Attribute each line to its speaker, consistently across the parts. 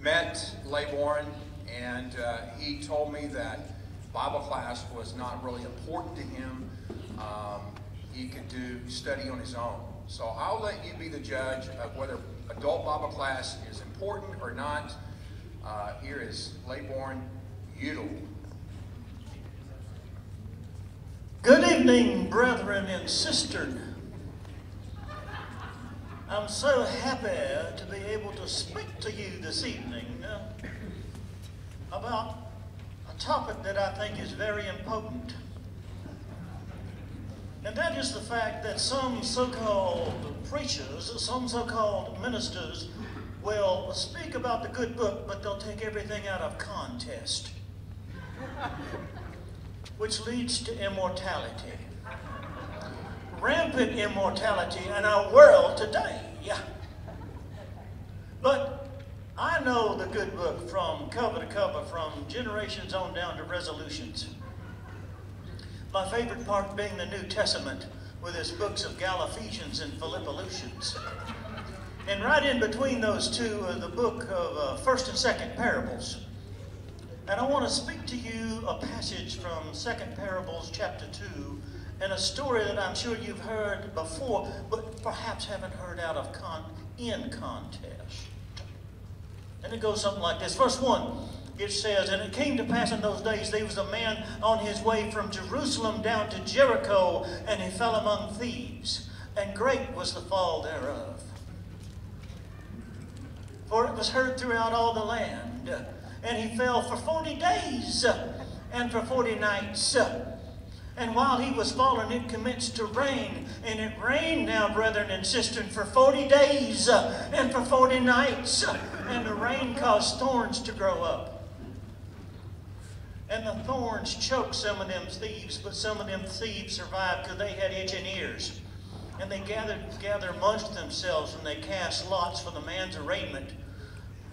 Speaker 1: met Laybourne, and he told me that Bible class was not really important to him. He could do study on his own. So I'll let you be the judge of whether adult Bible class is important or not. Here is Laybourne Udall.
Speaker 2: Good evening, brethren and sisters. I'm so happy to be able to speak to you this evening about a topic that I think is very important. And that is the fact that some so-called preachers, some so-called ministers will speak about the good book, but they'll take everything out of context, which leads to immortality. Rampant immortality in our world today. But I know the good book from cover to cover, from generations on down to resolutions. My favorite part being the New Testament with its books of Galatians and Philippians. And right in between those two, the book of First and Second Parables. And I want to speak to you a passage from Second Parables chapter 2, and a story that I'm sure you've heard before, but perhaps haven't heard out of in context. And it goes something like this. Verse 1, it says, "And it came to pass in those days, there was a man on his way from Jerusalem down to Jericho, and he fell among thieves, and great was the fall thereof. For it was heard throughout all the land, and he fell for 40 days, and for 40 nights. And while he was fallen, it commenced to rain. And it rained now, brethren and sisters, for 40 days and for 40 nights. And the rain caused thorns to grow up. And the thorns choked some of them thieves, but some of them thieves survived because they had itching ears. And they gathered together amongst themselves, and they cast lots for the man's arraignment,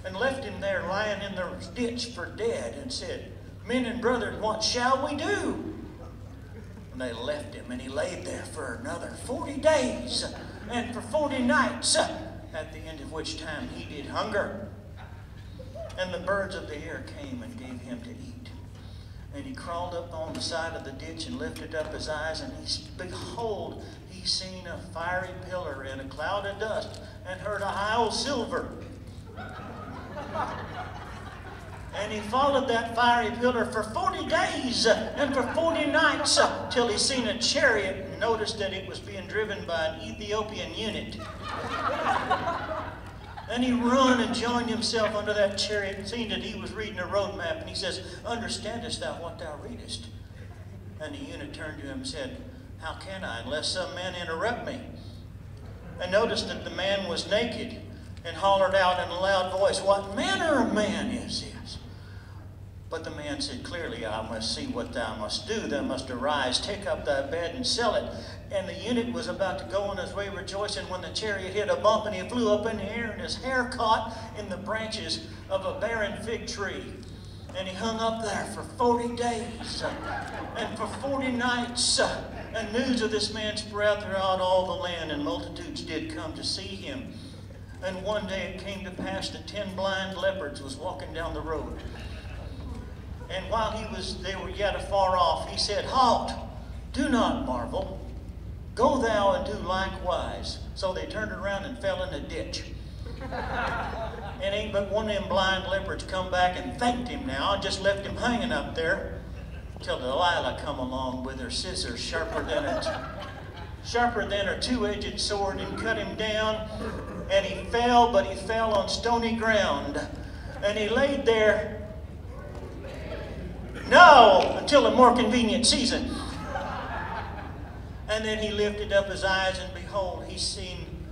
Speaker 2: and left him there lying in the ditch for dead, and said, 'Men and brethren, what shall we do?' And they left him, and he laid there for another 40 days and for 40 nights, at the end of which time he did hunger. And the birds of the air came and gave him to eat. And he crawled up on the side of the ditch and lifted up his eyes, and behold, he seen a fiery pillar and a cloud of dust, and heard a high old silver. And he followed that fiery pillar for 40 days and for 40 nights, till he seen a chariot and noticed that it was being driven by an Ethiopian eunuch. And he run and joined himself under that chariot, and seen that he was reading a road map. And he says, 'Understandest thou what thou readest?' And the eunuch turned to him and said, 'How can I, unless some man interrupt me?' And noticed that the man was naked, and hollered out in a loud voice, 'What manner of man is this?' But the man said, 'Clearly I must see what thou must do. Thou must arise, take up thy bed, and sell it.' And the eunuch was about to go on his way rejoicing, when the chariot hit a bump, and he flew up in the air, and his hair caught in the branches of a barren fig tree. And he hung up there for 40 days and for 40 nights. And news of this man spread throughout all the land, and multitudes did come to see him. And one day it came to pass that 10 blind leopards was walking down the road. And while they were yet afar off, he said, 'Halt, do not marvel. Go thou and do likewise.' So they turned around and fell in the ditch. And ain't but one of them blind leopards come back and thanked him now, and just left him hanging up there, till Delilah come along with her scissors sharper than her two-edged sword, and cut him down. And he fell, but he fell on stony ground. And he laid there, until a more convenient season. And then he lifted up his eyes, and behold, he seen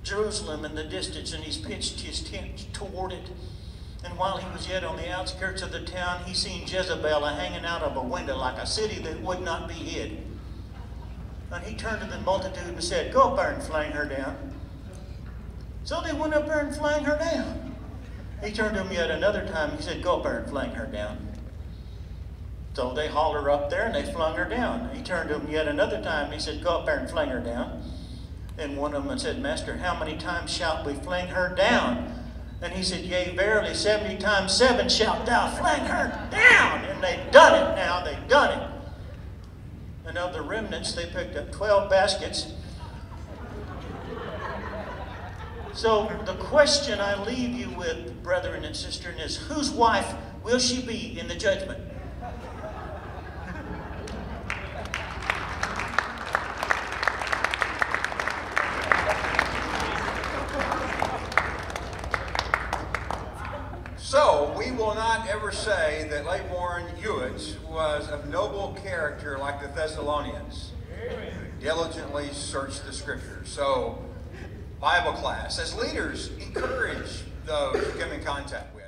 Speaker 2: Jerusalem in the distance, and he's pitched his tent toward it. And while he was yet on the outskirts of the town, he seen Jezebel hanging out of a window like a city that would not be hid. And he turned to the multitude and said, 'Go up there and fling her down.' So they went up there and fling her down. He turned to them yet another time. He said, 'Go up there and fling her down.' So they hauled her up there, and they flung her down. He turned to them yet another time, and he said, 'Go up there and fling her down.' And one of them said, 'Master, how many times shall we fling her down?' And he he said, yea, verily, 70 times 7 shalt thou fling her down. And they've done it now. They've done it. And of the remnants, they picked up 12 baskets. So the question I leave you with, brethren and sisters, is whose wife will she be in the judgment?
Speaker 1: So, we will not ever say that Leyborn Hewitt was of noble character like the Thessalonians, who diligently searched the Scriptures. So, Bible class, as leaders, encourage those you come in contact with.